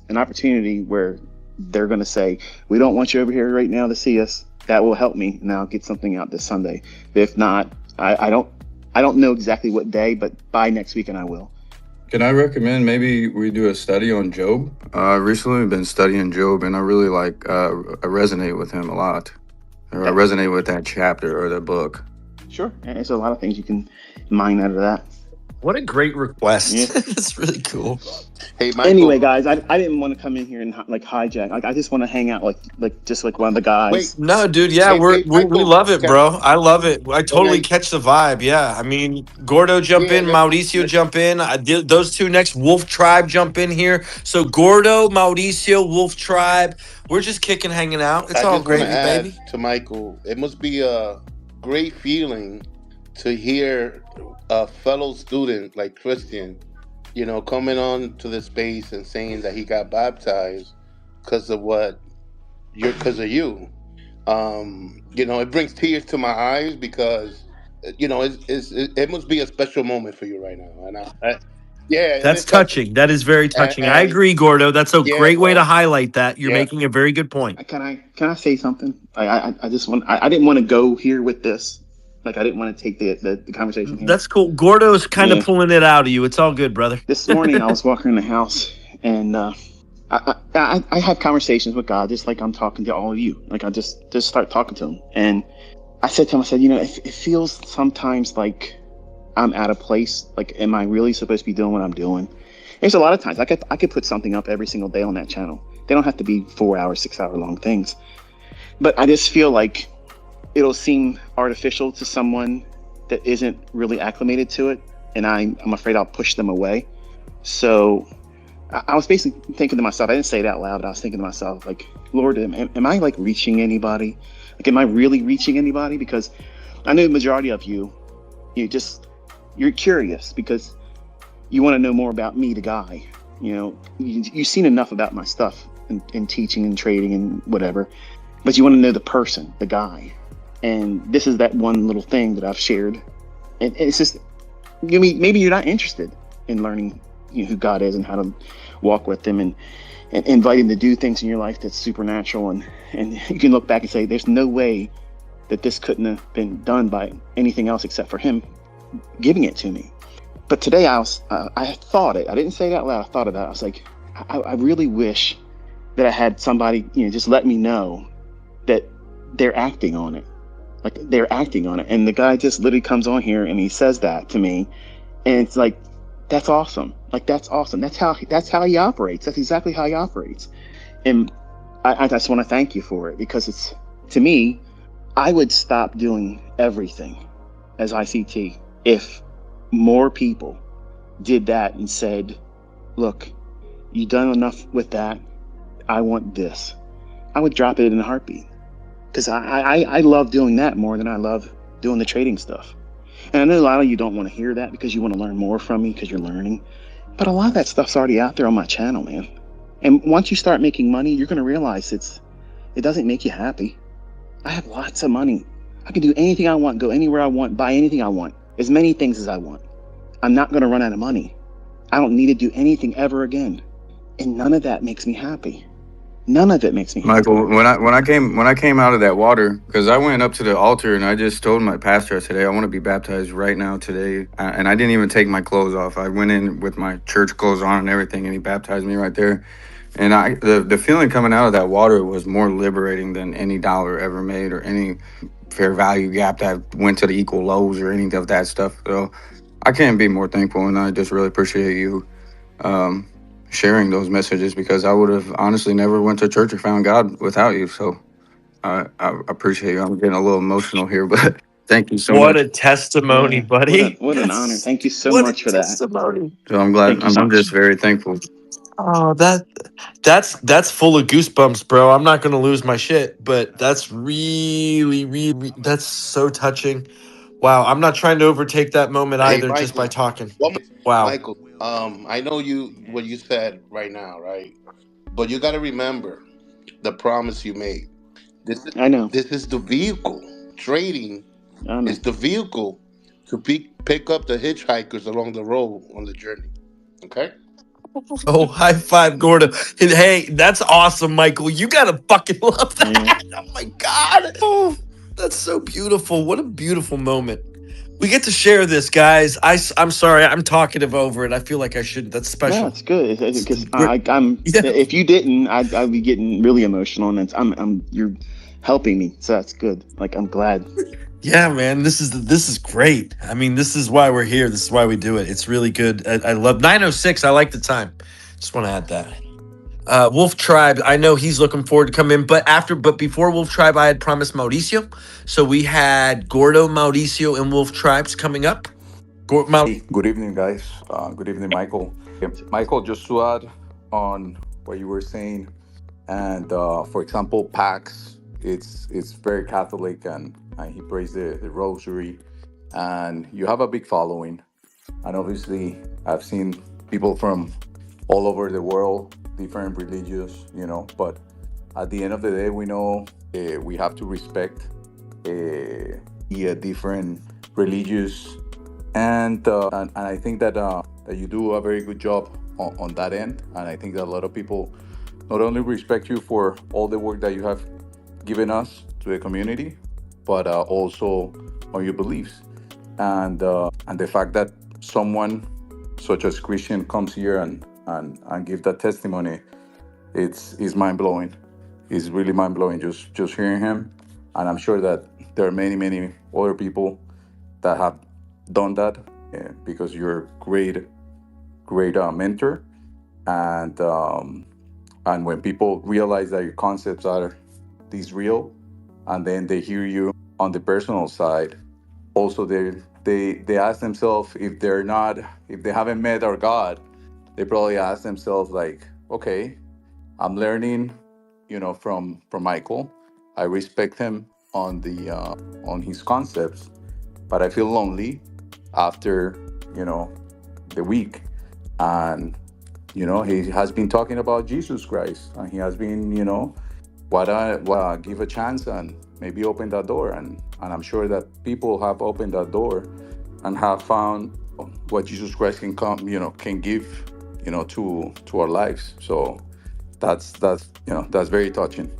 an opportunity where they're going to say, we don't want you over here right now to see us, that will help me, and I'll get something out this Sunday. If not, I don't know exactly what day, but by next weekend I will. Can I recommend maybe we do a study on Job? I recently been studying Job, and I really I resonate with him a lot. Or I resonate with that chapter or the book. Sure. And there's a lot of things you can mine out of that. What a great request. Yeah. It's really cool. Hey, Michael. Anyway, guys, I didn't want to come in here and like hijack. Like I just want to hang out like just like one of the guys. Wait. No, dude. Yeah, Hey, we Michael, love it, bro. I love it. I totally Okay. catch the vibe. Yeah. I mean, Gordo jump in, Mauricio jump in. I did those two next. Wolf Tribe jump in here. So Gordo, Mauricio, Wolf Tribe. We're just kicking, hanging out. It's I all just want gravy, to add baby. to Michael, it must be a great feeling to hear a fellow student like Christian, coming on to the space and saying that he got baptized because of you. It brings tears to my eyes because, it must be a special moment for you right now. And yeah, That's touching. That is very touching. I And- agree, Gordo. That's a Yeah, great way bro. to highlight that. You're Yeah. making a very good point. Can I say something? I just want. I didn't want to go here with this. Like I didn't want to take the conversation here. That's cool. Gordo's kind of Yeah. pulling it out of you. It's all good, brother. This morning I was walking in the house and I have conversations with God just like I'm talking to all of you. Like I just start talking to him. And I said to him, it feels sometimes like I'm out of place. Like, am I really supposed to be doing what I'm doing? There's a lot of times I could put something up every single day on that channel. They don't have to be 4 hour, 6 hour long things. But I just feel like it'll seem artificial to someone that isn't really acclimated to it. And I'm afraid I'll push them away. So I was basically thinking to myself, I didn't say it out loud, but I was thinking to myself, like, Lord, am I like reaching anybody? Like, am I really reaching anybody? Because I know the majority of you, you're curious because you want to know more about me, the guy. You've seen enough about my stuff in teaching and trading and whatever, but you want to know the person, the guy. And this is that one little thing that I've shared. And it's just, maybe you're not interested in learning who God is and how to walk with him and invite him to do things in your life that's supernatural. And you can look back and say, there's no way that this couldn't have been done by anything else except for him giving it to me. But today I thought it. I didn't say it out loud. I thought about it. I was like, I really wish that I had somebody, just let me know that they're acting on it. Like they're acting on it. And the guy just literally comes on here and he says that to me. And it's like, that's awesome. Like, that's awesome. That's how he operates. That's exactly how he operates. And I just want to thank you for it because to me, I would stop doing everything as ICT if more people did that and said, look, you've done enough with that. I want this. I would drop it in a heartbeat because I love doing that more than I love doing the trading stuff. And I know a lot of you don't want to hear that because you want to learn more from me because you're learning. But a lot of that stuff's already out there on my channel, man. And once you start making money, you're going to realize it doesn't make you happy. I have lots of money. I can do anything I want, go anywhere I want, buy anything I want, as many things as I want. I'm not going to run out of money. I don't need to do anything ever again. And none of that makes me happy. None of it makes me happy. Michael, when I came out of that water, because I went up to the altar and I just told my pastor, I said, "Hey, I want to be baptized right now today," and I didn't even take my clothes off. I went in with my church clothes on and everything, and he baptized me right there. And the feeling coming out of that water was more liberating than any dollar ever made or any fair value gap that went to the equal lows or any of that stuff. So I can't be more thankful, and I just really appreciate you sharing those messages, because I would have honestly never went to church or found God without you. So I appreciate you. I'm getting a little emotional here, but thank you so What much. a testimony, Yeah, buddy. what an honor. Thank you so What a much for that. testimony. So I'm glad. Thank you so I'm much. just very thankful. Oh, that's full of goosebumps, bro. I'm not gonna lose my shit, but that's that's so touching. Wow, I'm not trying to overtake that moment Hey, either just by Michael. talking. Wow. Michael, I know what you said right now, right? But you got to remember the promise you made. I know. This is the vehicle. Trading I know. is the vehicle to pick up the hitchhikers along the road on the journey. Okay? Oh, high five, Gordo. Hey, that's awesome, Michael. You gotta fucking love that. Yeah. Oh my god. Oh, that's so beautiful. What a beautiful moment. We get to share this, guys. I'm sorry, I'm talkative over it. I feel like I shouldn't. That's No, special. it's good because We're- I'm. Yeah. If you didn't, I'd be getting really emotional, and you're helping me, so that's good. Like, I'm glad. Yeah, man, this is great. I mean, this is why we're here. This is why we do it. It's really good. I love 9:06. I like the time. Just want to add that. Wolf Tribe. I know he's looking forward to come in, but before Wolf Tribe, I had promised Mauricio. So we had Gordo, Mauricio, and Wolf Tribes coming up. Hey, good evening, guys. Good evening, Michael. Michael, just to add on what you were saying, and for example, Pax, it's very Catholic, and he prays the Rosary, and you have a big following. And obviously, I've seen people from all over the world, different religions, But at the end of the day, we know we have to respect the different religious, and I think that you do a very good job on that end. And I think that a lot of people not only respect you for all the work that you have given us to the community, but also on your beliefs, and the fact that someone such as Christian comes here and give that testimony, it's mind blowing. It's really mind blowing just hearing him, and I'm sure that there are many other people that have done that, because you're a great mentor, and when people realize that your concepts are these real, and then they hear you on the personal side, also they ask themselves, if they haven't met our God, they probably ask themselves like, okay, I'm learning, from Michael. I respect him on his concepts, but I feel lonely after the week. And he has been talking about Jesus Christ, and he has been why give a chance and maybe open that door. And I'm sure that people have opened that door and have found what Jesus Christ can give to our lives. So that's very touching.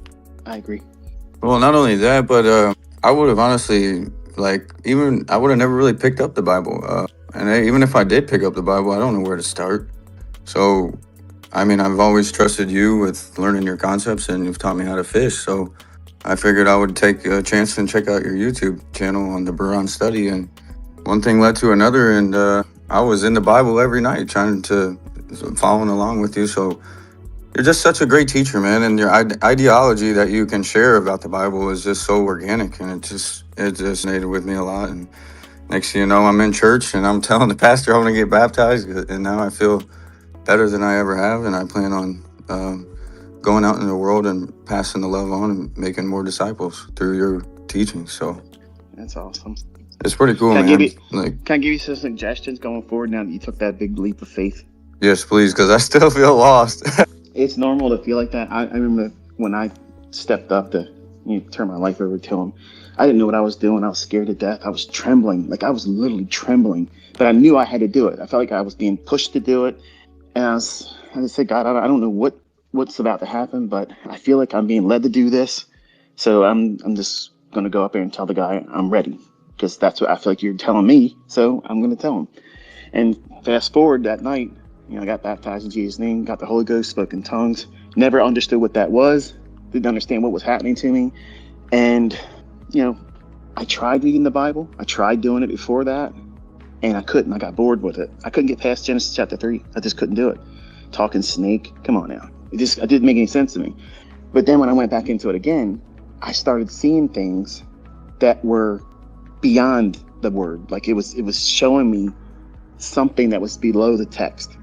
I agree. Well, not only that, but I would have honestly, I would have never really picked up the Bible. Even if I did pick up the Bible, I don't know where to start. So, I mean, I've always trusted you with learning your concepts, and you've taught me how to fish. So I figured I would take a chance and check out your YouTube channel on the Buran Study. And one thing led to another, and I was in the Bible every night following along with you. So you're just such a great teacher, man. And your ideology that you can share about the Bible is just so organic, and it just resonated with me a lot. And next thing you know, I'm in church and I'm telling the pastor I want to get baptized, and now I feel better than I ever have, and I plan on going out in the world and passing the love on and making more disciples through your teaching. So That's awesome. It's pretty cool, Can I give man. you Like, can I give you some suggestions going forward now that you took that big leap of faith? yes, please, because I still feel lost. It's normal to feel like that. I remember when I stepped up to turn my life over to him. I didn't know what I was doing. I was scared to death. I was trembling. Like I was literally trembling. But I knew I had to do it. I felt like I was being pushed to do it. And I said, God, I don't know what's about to happen, but I feel like I'm being led to do this. So I'm just going to go up there and tell the guy I'm ready, because that's what I feel like you're telling me. So I'm going to tell him. And fast forward that night, I got baptized in Jesus' name, got the Holy Ghost, spoke in tongues, never understood what that was, didn't understand what was happening to me. And, I tried reading the Bible. I tried doing it before that, and I couldn't. I got bored with it. I couldn't get past Genesis chapter 3. I just couldn't do it. Talking snake, come on now. It didn't make any sense to me. But then when I went back into it again, I started seeing things that were beyond the word. Like it was showing me something that was below the text.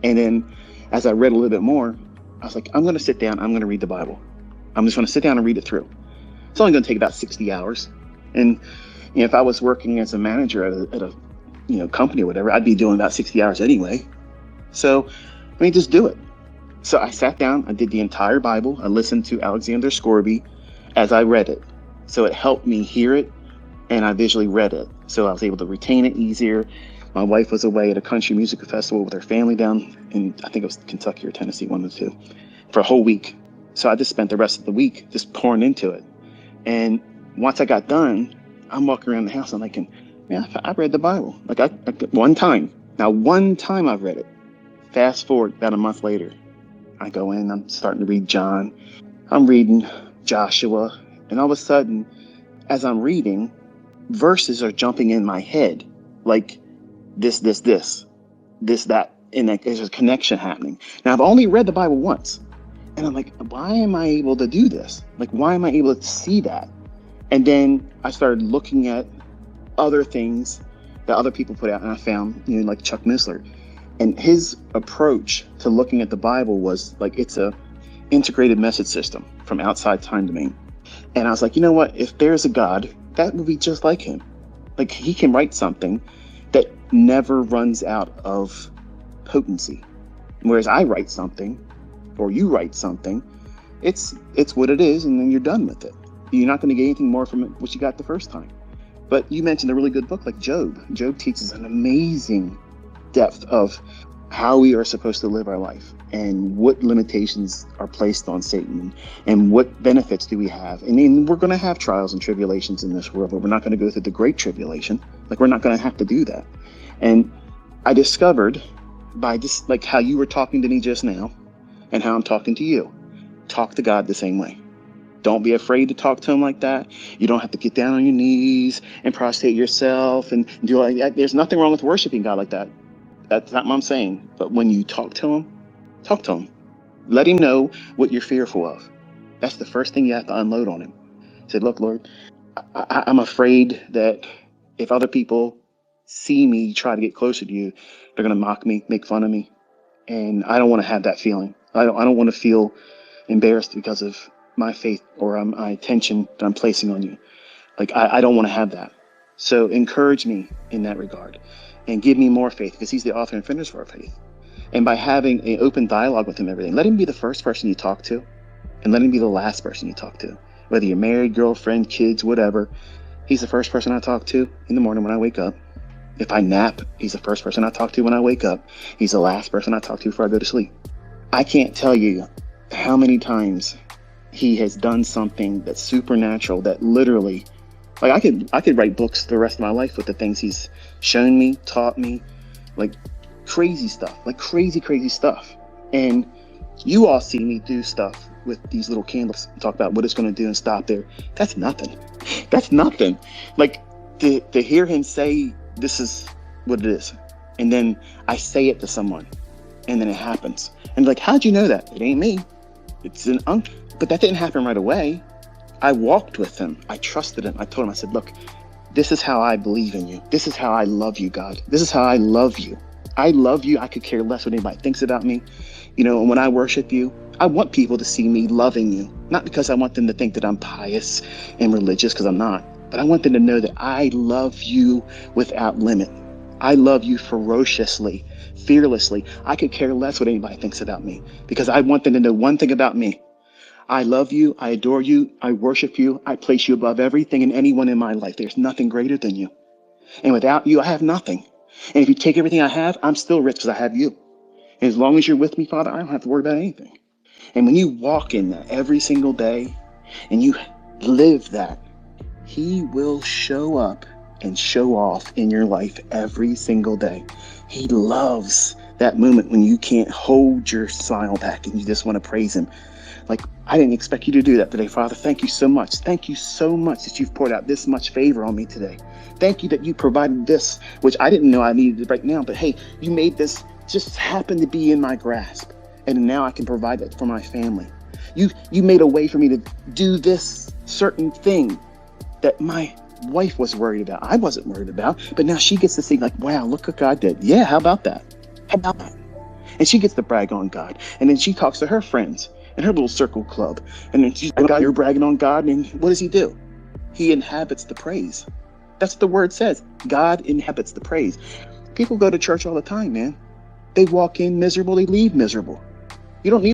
And then as I read a little bit more, I was like, I'm going to sit down. I'm going to read the Bible. I'm just going to sit down and read it through. It's only going to take about 60 hours. And if I was working as a manager at a company or whatever, I'd be doing about 60 hours anyway. So just do it. So I sat down, I did the entire Bible. I listened to Alexander Scorby as I read it. So it helped me hear it, and I visually read it. So I was able to retain it easier. My wife was away at a country music festival with her family down in, I think it was Kentucky or Tennessee, one of the two, for a whole week. So I just spent the rest of the week just pouring into it. And once I got done, I'm walking around the house, I'm thinking, man, I read the Bible. Like one time. Now, one time I've read it. Fast forward about a month later, I go in, I'm starting to read John. I'm reading Joshua. And all of a sudden, as I'm reading, verses are jumping in my head. Like this, that. And there's a connection happening. Now, I've only read the Bible once. And I'm like, why am I able to do this? Like, why am I able to see that? And then I started looking at other things that other people put out. And I found, like Chuck Missler. And his approach to looking at the Bible was like, it's a integrated message system from outside time domain. And I was like, you know what? If there's a God, that would be just like him. Like he can write something that never runs out of potency. Whereas I write something, or you write something, it's what it is, and then you're done with it. You're not going to get anything more from it what you got the first time. But you mentioned a really good book like Job. Job teaches an amazing depth of how we are supposed to live our life and what limitations are placed on Satan and what benefits do we have. I mean, we're going to have trials and tribulations in this world, but we're not going to go through the great tribulation. Like, we're not going to have to do that. And I discovered by just like how you were talking to me just now and how I'm talking to you, talk to God the same way. Don't be afraid to talk to him like that. You don't have to get down on your knees and prostrate yourself and do like that. There's nothing wrong with worshiping God like that. That's not what I'm saying. But when you talk to him. Let him know what you're fearful of. That's the first thing you have to unload on him. Say, look, Lord, I'm afraid that if other people see me try to get closer to you, they're going to mock me, make fun of me. And I don't want to have that feeling. I don't want to feel embarrassed because of my faith or my attention that I'm placing on you. Like, I don't want to have that. So encourage me in that regard and give me more faith, because he's the author and finisher of our faith. And by having an open dialogue with him, everything, let him be the first person you talk to, and let him be the last person you talk to. Whether you're married, girlfriend, kids, whatever, he's the first person I talk to in the morning when I wake up. If I nap, he's the first person I talk to when I wake up. He's the last person I talk to before I go to sleep. I can't tell you how many times he has done something that's supernatural, that literally, like I could write books the rest of my life with the things he's shown me, taught me, like crazy stuff. And you all see me do stuff with these little candles and talk about what it's going to do and stop there. That's nothing. Like to hear him say, this is what it is. And then I say it to someone and then it happens. And like, how'd you know that? It ain't me. It's an uncle. But that didn't happen right away. I walked with him. I trusted him. I told him, I said, look, this is how I believe in you. This is how I love you, God. This is how I love you. I love you. I could care less what anybody thinks about me. And when I worship you, I want people to see me loving you. Not because I want them to think that I'm pious and religious, because I'm not. But I want them to know that I love you without limit. I love you ferociously, fearlessly. I could care less what anybody thinks about me, because I want them to know one thing about me. I love you. I adore you. I worship you. I place you above everything and anyone in my life. There's nothing greater than you. And without you, I have nothing. And if you take everything I have, I'm still rich because I have you. And as long as you're with me, Father, I don't have to worry about anything. And when you walk in that every single day and you live that, he will show up and show off in your life every single day. He loves that moment when you can't hold your smile back and you just want to praise him. Like, I didn't expect you to do that today, Father. Thank you so much. Thank you so much that you've poured out this much favor on me today. Thank you that you provided this, which I didn't know I needed right now. But hey, you made this just happen to be in my grasp. And now I can provide that for my family. You made a way for me to do this certain thing that my wife was worried about. I wasn't worried about. But now she gets to see, like, wow, look what God did. Yeah, how about that? How about that? And she gets to brag on God. And then she talks to her friends in her little circle club. And then she's like, you're bragging on God. And what does he do? He inhabits the praise. That's what the word says. God inhabits the praise. People go to church all the time, man. They walk in miserable, they leave miserable. You don't need